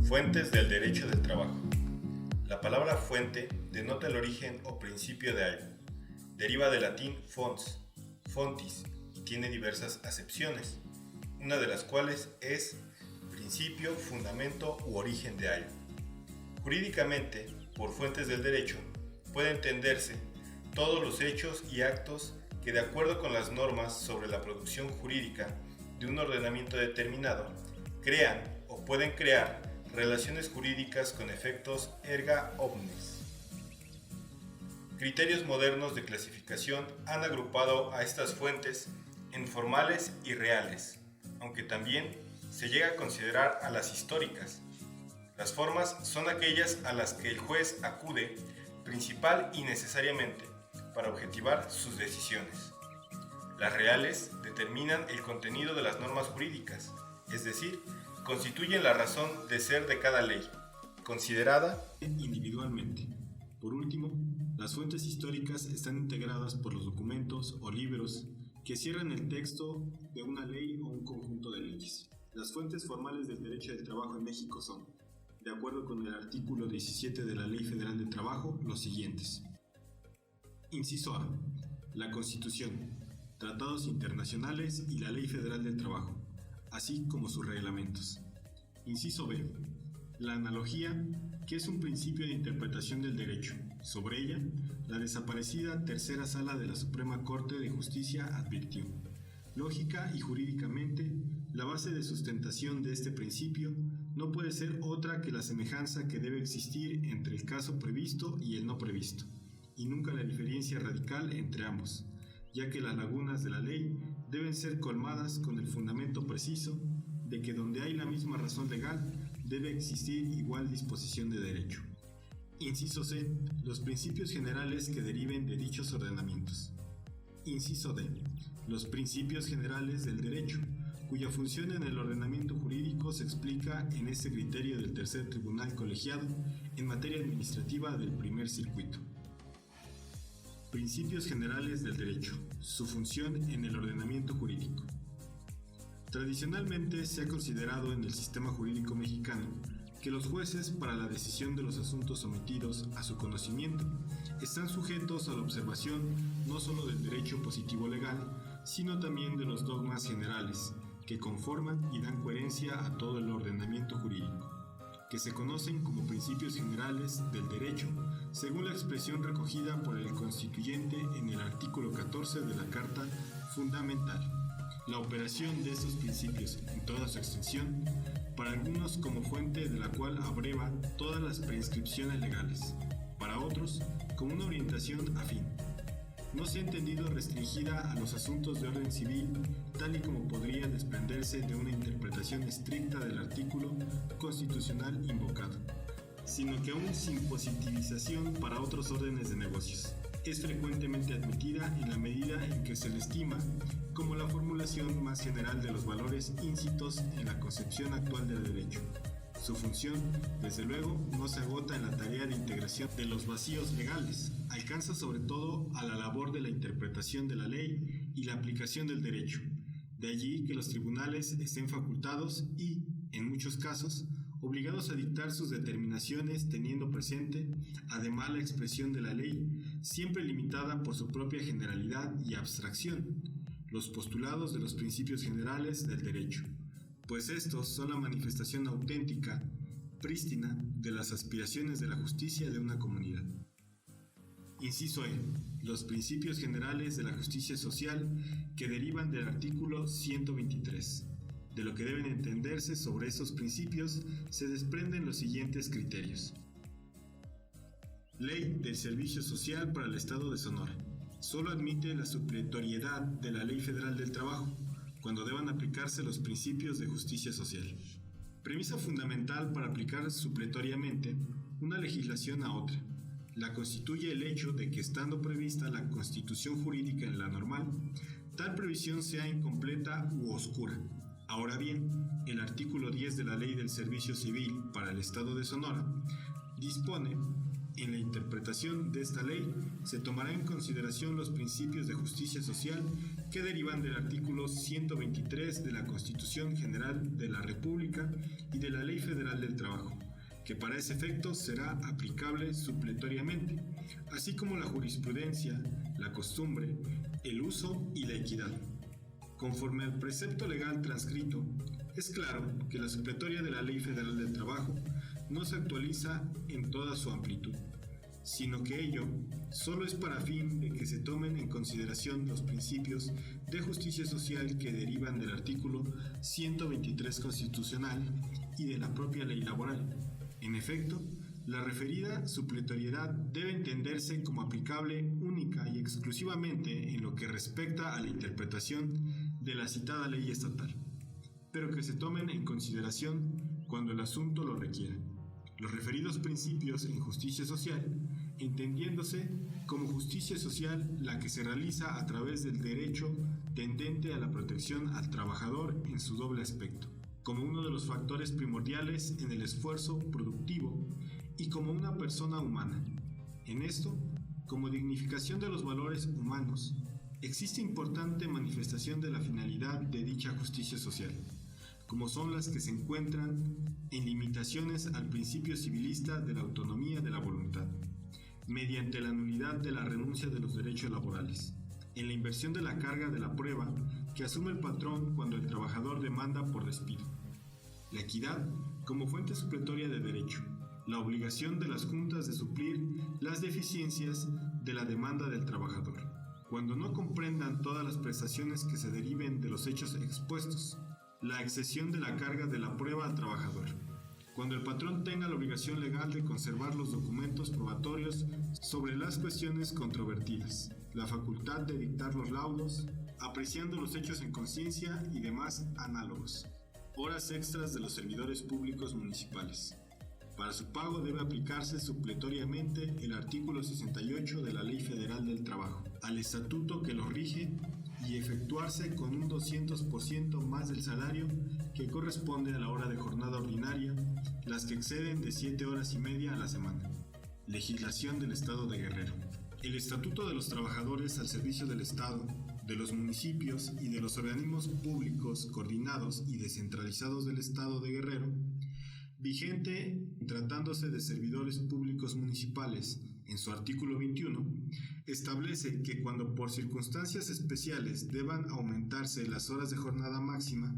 Fuentes del derecho del trabajo. La palabra fuente denota el origen o principio de algo. Deriva del latín fons, fontis, y tiene diversas acepciones, una de las cuales es principio, fundamento u origen de algo. Jurídicamente, por fuentes del derecho, puede entenderse todos los hechos y actos que, de acuerdo con las normas sobre la producción jurídica de un ordenamiento determinado, crean o pueden crear relaciones jurídicas con efectos erga omnes. Criterios modernos de clasificación han agrupado a estas fuentes en formales y reales, aunque también se llega a considerar a las históricas. Las formas son aquellas a las que el juez acude principal y necesariamente para objetivar sus decisiones. Las reales determinan el contenido de las normas jurídicas, es decir, constituyen la razón de ser de cada ley, considerada individualmente. Por último, las fuentes históricas están integradas por los documentos o libros que cierran el texto de una ley o un conjunto de leyes. Las fuentes formales del derecho del trabajo en México son, de acuerdo con el artículo 17 de la Ley Federal del Trabajo, los siguientes. Inciso A. La Constitución, tratados internacionales y la Ley Federal del Trabajo, así como sus reglamentos. Inciso B. La analogía, que es un principio de interpretación del derecho. Sobre ella, la desaparecida Tercera Sala de la Suprema Corte de Justicia advirtió: lógica y jurídicamente, la base de sustentación de este principio no puede ser otra que la semejanza que debe existir entre el caso previsto y el no previsto, y nunca la diferencia radical entre ambos, ya que las lagunas de la ley deben ser colmadas con el fundamento preciso de que donde hay la misma razón legal debe existir igual disposición de derecho. Inciso C. Los principios generales que deriven de dichos ordenamientos. Inciso D. Los principios generales del derecho, cuya función en el ordenamiento jurídico se explica en este criterio del Tercer Tribunal Colegiado en materia administrativa del Primer Circuito. Principios generales del derecho, su función en el ordenamiento jurídico. Tradicionalmente se ha considerado en el sistema jurídico mexicano que los jueces, para la decisión de los asuntos sometidos a su conocimiento, están sujetos a la observación no solo del derecho positivo legal, sino también de los dogmas generales, que conforman y dan coherencia a todo el ordenamiento jurídico, que se conocen como principios generales del derecho, según la expresión recogida por el Constituyente en el artículo 14 de la Carta Fundamental. La operación de estos principios en toda su extensión, para algunos como fuente de la cual abreva todas las prescripciones legales, para otros como una orientación afín. No se ha entendido restringida a los asuntos de orden civil, tal y como podría desprenderse de una interpretación estricta del artículo constitucional invocado, sino que aún sin positivización para otros órdenes de negocios. Es frecuentemente admitida en la medida en que se le estima como la formulación más general de los valores íncitos en la concepción actual del derecho. Su función, desde luego, no se agota en la tarea de integración de los vacíos legales, alcanza sobre todo a la labor de la interpretación de la ley y la aplicación del derecho. De allí que los tribunales estén facultados y, en muchos casos, obligados a dictar sus determinaciones teniendo presente, además, la expresión de la ley, siempre limitada por su propia generalidad y abstracción, los postulados de los principios generales del derecho, pues estos son la manifestación auténtica, prístina, de las aspiraciones de la justicia de una comunidad. Inciso E. Los principios generales de la justicia social que derivan del artículo 123. De lo que deben entenderse sobre esos principios se desprenden los siguientes criterios. Ley del Servicio Social para el Estado de Sonora. Solo admite la supletoriedad de la Ley Federal del Trabajo, cuando deban aplicarse los principios de justicia social. Premisa fundamental para aplicar supletoriamente una legislación a otra. La constituye el hecho de que, estando prevista la constitución jurídica en la normal, tal previsión sea incompleta u oscura. Ahora bien, el artículo 10 de la Ley del Servicio Civil para el Estado de Sonora dispone En la interpretación de esta ley se tomará en consideración los principios de justicia social que derivan del artículo 123 de la Constitución General de la República y de la Ley Federal del Trabajo, que para ese efecto será aplicable supletoriamente, así como la jurisprudencia, la costumbre, el uso y la equidad. Conforme al precepto legal transcrito, es claro que la supletoria de la Ley Federal del Trabajo no se actualiza en toda su amplitud, sino que ello solo es para fin de que se tomen en consideración los principios de justicia social que derivan del artículo 123 constitucional y de la propia ley laboral. En efecto, la referida supletoriedad debe entenderse como aplicable única y exclusivamente en lo que respecta a la interpretación de la citada ley estatal, pero que se tomen en consideración cuando el asunto lo requiera. Los referidos principios en justicia social, entendiéndose como justicia social la que se realiza a través del derecho tendente a la protección al trabajador en su doble aspecto, como uno de los factores primordiales en el esfuerzo productivo y como una persona humana. En esto, como dignificación de los valores humanos, existe importante manifestación de la finalidad de dicha justicia social, como son las que se encuentran en limitaciones al principio civilista de la autonomía de la voluntad, mediante la nulidad de la renuncia de los derechos laborales, en la inversión de la carga de la prueba que asume el patrón cuando el trabajador demanda por despido, la equidad como fuente supletoria de derecho, la obligación de las juntas de suplir las deficiencias de la demanda del trabajador, cuando no comprendan todas las prestaciones que se deriven de los hechos expuestos, la excesión de la carga de la prueba al trabajador, cuando el patrón tenga la obligación legal de conservar los documentos probatorios sobre las cuestiones controvertidas, la facultad de dictar los laudos, apreciando los hechos en conciencia y demás análogos, horas extras de los servidores públicos municipales. Para su pago debe aplicarse supletoriamente el artículo 68 de la Ley Federal del Trabajo, al estatuto que lo rige y efectuarse con un 200% más del salario que corresponde a la hora de jornada ordinaria, las que exceden de 7 horas y media a la semana. Legislación del Estado de Guerrero. El Estatuto de los Trabajadores al servicio del Estado, de los municipios y de los organismos públicos coordinados y descentralizados del Estado de Guerrero, vigente tratándose de servidores públicos municipales, en su artículo 21, establece que cuando por circunstancias especiales deban aumentarse las horas de jornada máxima,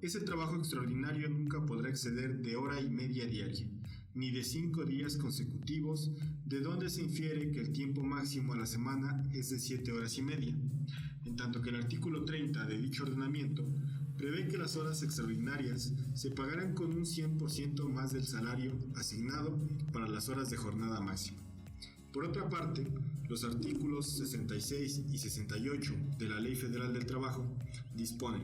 ese trabajo extraordinario nunca podrá exceder de hora y media diaria, ni de 5 días consecutivos, de donde se infiere que el tiempo máximo a la semana es de 7 horas y media, en tanto que el artículo 30 de dicho ordenamiento prevé que las horas extraordinarias se pagarán con un 100% más del salario asignado para las horas de jornada máxima. Por otra parte, los artículos 66 y 68 de la Ley Federal del Trabajo disponen,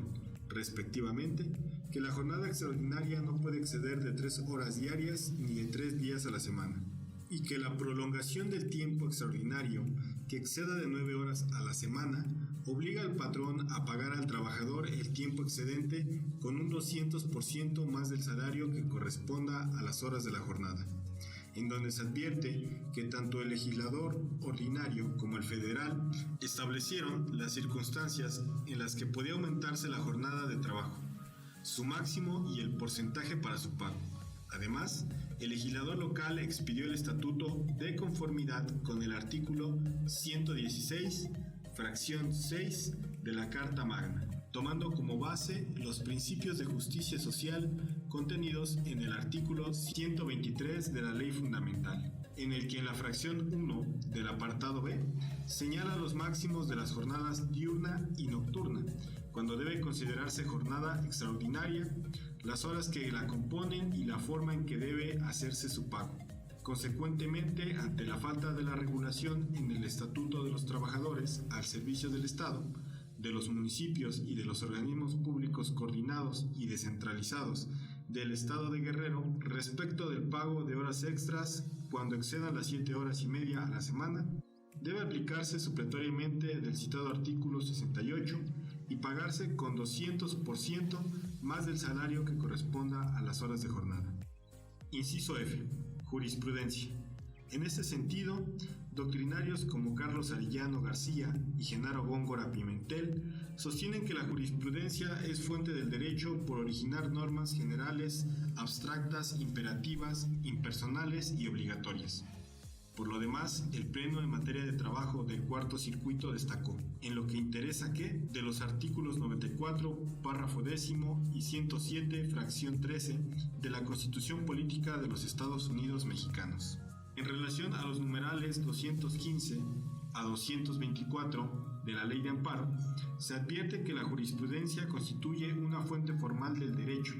respectivamente, que la jornada extraordinaria no puede exceder de 3 horas diarias ni de 3 días a la semana, y que la prolongación del tiempo extraordinario que exceda de 9 horas a la semana obliga al patrón a pagar al trabajador el tiempo excedente con un 200% más del salario que corresponda a las horas de la jornada, en donde se advierte que tanto el legislador ordinario como el federal establecieron las circunstancias en las que podía aumentarse la jornada de trabajo, su máximo y el porcentaje para su pago. Además, el legislador local expidió el estatuto de conformidad con el artículo 116, fracción 6 de la Carta Magna, tomando como base los principios de justicia social contenidos en el artículo 123 de la Ley Fundamental, en el que en la fracción 1 del apartado B señala los máximos de las jornadas diurna y nocturna, cuando debe considerarse jornada extraordinaria, las horas que la componen y la forma en que debe hacerse su pago. Consecuentemente, ante la falta de la regulación en el Estatuto de los Trabajadores al servicio del Estado, de los municipios y de los organismos públicos coordinados y descentralizados del Estado de Guerrero respecto del pago de horas extras cuando excedan las 7 horas y media a la semana, debe aplicarse supletoriamente del citado artículo 68 y pagarse con 200% más del salario que corresponda a las horas de jornada. Inciso F. Jurisprudencia. En ese sentido, doctrinarios como Carlos Arellano García y Genaro Góngora Pimentel sostienen que la jurisprudencia es fuente del derecho por originar normas generales, abstractas, imperativas, impersonales y obligatorias. Por lo demás, el Pleno en materia de trabajo del Cuarto Circuito destacó, en lo que interesa que, de los artículos 94, párrafo 10 y 107, fracción 13 de la Constitución Política de los Estados Unidos Mexicanos. En relación a los numerales 215 a 224 de la Ley de Amparo, se advierte que la jurisprudencia constituye una fuente formal del derecho,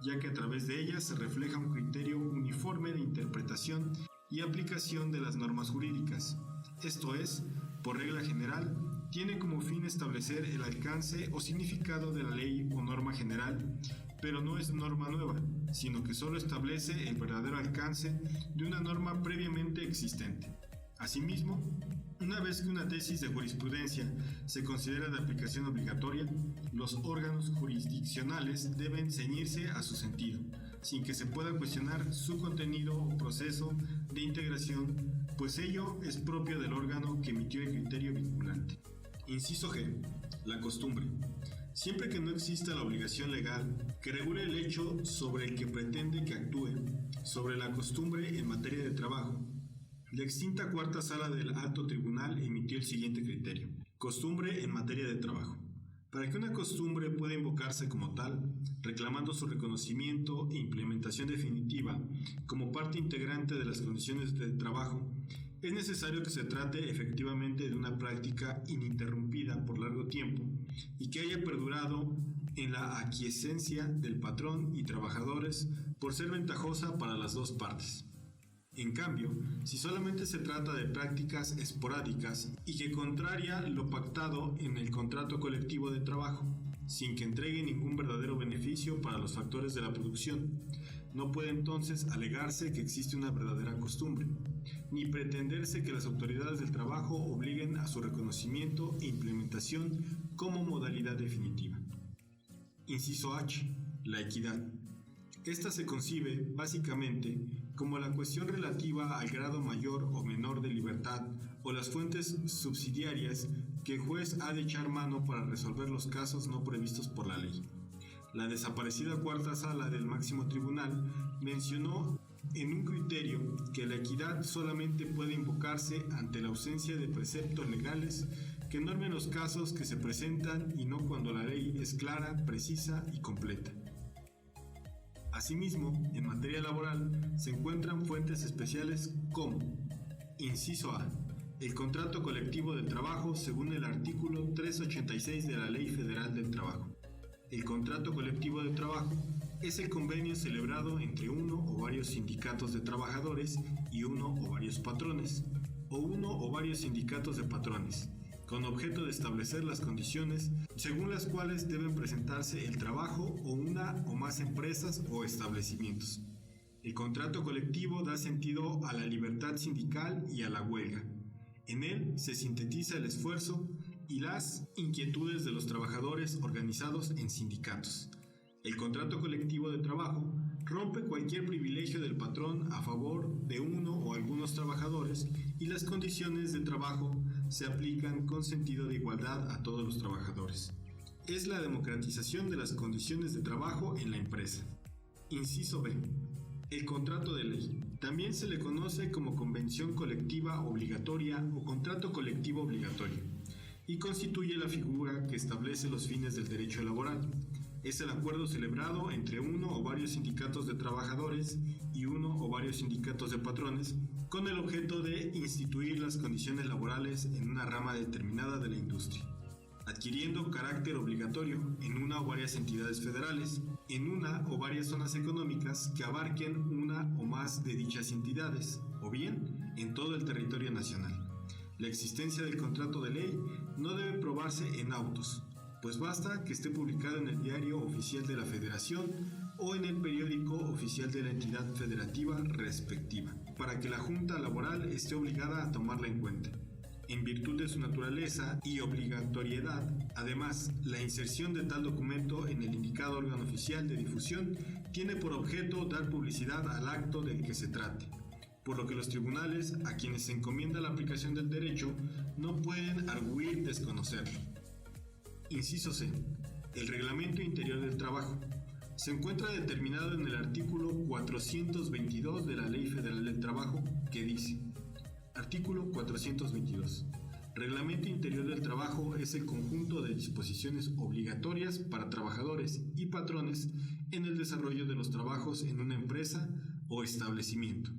ya que a través de ella se refleja un criterio uniforme de interpretación y aplicación de las normas jurídicas. Esto es, por regla general, tiene como fin establecer el alcance o significado de la ley o norma general, pero no es norma nueva, sino que solo establece el verdadero alcance de una norma previamente existente. Asimismo, una vez que una tesis de jurisprudencia se considera de aplicación obligatoria, los órganos jurisdiccionales deben ceñirse a su sentido, sin que se pueda cuestionar su contenido o proceso de integración, pues ello es propio del órgano que emitió el criterio vinculante. Inciso G. La costumbre. Siempre que no exista la obligación legal que regule el hecho sobre el que pretende que actúe, sobre la costumbre en materia de trabajo, la extinta Cuarta Sala del Alto Tribunal emitió el siguiente criterio. Costumbre en materia de trabajo. Para que una costumbre pueda invocarse como tal, reclamando su reconocimiento e implementación definitiva como parte integrante de las condiciones de trabajo, es necesario que se trate efectivamente de una práctica ininterrumpida por largo tiempo y que haya perdurado en la aquiescencia del patrón y trabajadores por ser ventajosa para las dos partes. En cambio, si solamente se trata de prácticas esporádicas y que contraria lo pactado en el contrato colectivo de trabajo, sin que entregue ningún verdadero beneficio para los factores de la producción, no puede entonces alegarse que existe una verdadera costumbre, ni pretenderse que las autoridades del trabajo obliguen a su reconocimiento e implementación como modalidad definitiva. Inciso H. La equidad. Esta se concibe, básicamente, como la cuestión relativa al grado mayor o menor de libertad o las fuentes subsidiarias que el juez ha de echar mano para resolver los casos no previstos por la ley. La desaparecida Cuarta Sala del Máximo Tribunal mencionó en un criterio que la equidad solamente puede invocarse ante la ausencia de preceptos legales que normen los casos que se presentan y no cuando la ley es clara, precisa y completa. Asimismo, en materia laboral se encuentran fuentes especiales como: inciso A. El contrato colectivo de trabajo según el artículo 386 de la Ley Federal del Trabajo. El contrato colectivo de trabajo es el convenio celebrado entre uno o varios sindicatos de trabajadores y uno o varios patrones, o uno o varios sindicatos de patrones, con objeto de establecer las condiciones según las cuales deben presentarse el trabajo o una o más empresas o establecimientos. El contrato colectivo da sentido a la libertad sindical y a la huelga. En él se sintetiza el esfuerzo y las inquietudes de los trabajadores organizados en sindicatos. El contrato colectivo de trabajo rompe cualquier privilegio del patrón a favor de uno o algunos trabajadores y las condiciones de trabajo se aplican con sentido de igualdad a todos los trabajadores. Es la democratización de las condiciones de trabajo en la empresa. Inciso B. El contrato de ley. También se le conoce como convención colectiva obligatoria o contrato colectivo obligatorio, y constituye la figura que establece los fines del derecho laboral. Es el acuerdo celebrado entre uno o varios sindicatos de trabajadores y uno o varios sindicatos de patrones con el objeto de instituir las condiciones laborales en una rama determinada de la industria, adquiriendo carácter obligatorio en una o varias entidades federales, en una o varias zonas económicas que abarquen una o más de dichas entidades, o bien en todo el territorio nacional. La existencia del contrato de ley no debe probarse en autos, pues basta que esté publicado en el Diario Oficial de la Federación o en el periódico oficial de la entidad federativa respectiva, para que la Junta Laboral esté obligada a tomarla en cuenta. En virtud de su naturaleza y obligatoriedad, además, la inserción de tal documento en el indicado órgano oficial de difusión tiene por objeto dar publicidad al acto del que se trate, por lo que los tribunales, a quienes se encomienda la aplicación del derecho, no pueden arguir desconocerlo. Inciso C. El Reglamento Interior del Trabajo. Se encuentra determinado en el artículo 422 de la Ley Federal del Trabajo, que dice: Artículo 422. Reglamento Interior del Trabajo es el conjunto de disposiciones obligatorias para trabajadores y patrones en el desarrollo de los trabajos en una empresa o establecimiento.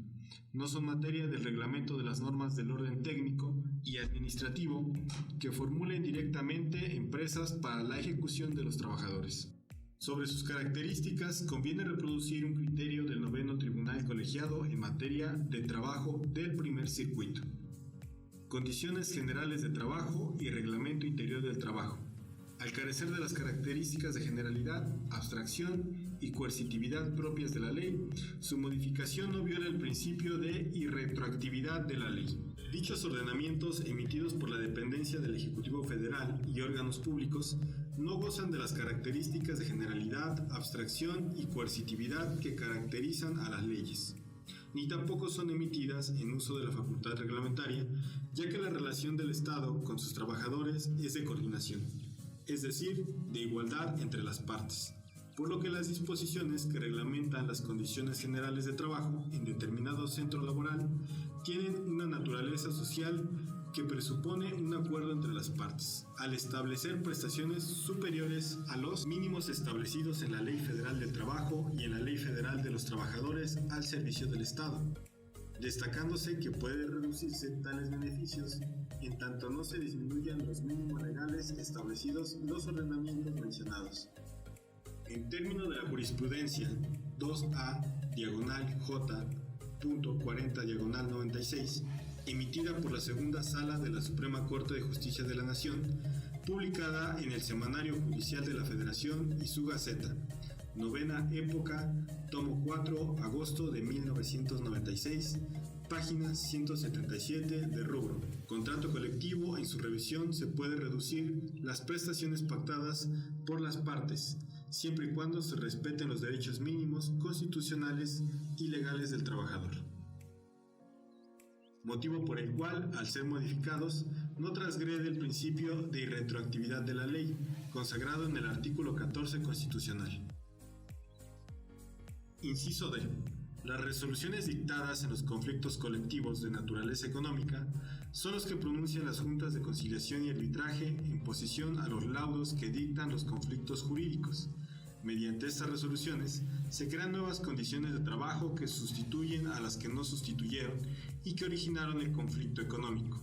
No son materia del reglamento de las normas del orden técnico y administrativo que formulen directamente empresas para la ejecución de los trabajadores. Sobre sus características, conviene reproducir un criterio del 9º Tribunal Colegiado en materia de trabajo del primer circuito. Condiciones generales de trabajo y Reglamento Interior del Trabajo. Al carecer de las características de generalidad, abstracción y coercitividad propias de la ley, su modificación no viola el principio de irretroactividad de la ley. Dichos ordenamientos emitidos por la dependencia del Ejecutivo Federal y órganos públicos no gozan de las características de generalidad, abstracción y coercitividad que caracterizan a las leyes, ni tampoco son emitidas en uso de la facultad reglamentaria, ya que la relación del Estado con sus trabajadores es de coordinación, es decir, de igualdad entre las partes, por lo que las disposiciones que reglamentan las condiciones generales de trabajo en determinado centro laboral tienen una naturaleza social que presupone un acuerdo entre las partes, al establecer prestaciones superiores a los mínimos establecidos en la Ley Federal del Trabajo y en la Ley Federal de los Trabajadores al servicio del Estado, destacándose que puede reducirse tales beneficios en tanto no se disminuyan los mínimos legales establecidos en los ordenamientos mencionados. En términos de la jurisprudencia 2A/J.40/96, emitida por la Segunda Sala de la Suprema Corte de Justicia de la Nación, publicada en el Semanario Judicial de la Federación y su Gaceta, Novena Época, tomo 4, agosto de 1996, página 177 de rubro. Contrato colectivo, en su revisión se puede reducir las prestaciones pactadas por las partes, siempre y cuando se respeten los derechos mínimos constitucionales y legales del trabajador. Motivo por el cual, al ser modificados, no transgrede el principio de irretroactividad de la ley, consagrado en el artículo 14 constitucional. Inciso D. Las resoluciones dictadas en los conflictos colectivos de naturaleza económica son los que pronuncian las juntas de conciliación y arbitraje en posición a los laudos que dictan los conflictos jurídicos. Mediante estas resoluciones se crean nuevas condiciones de trabajo que sustituyen a las que no sustituyeron y que originaron el conflicto económico.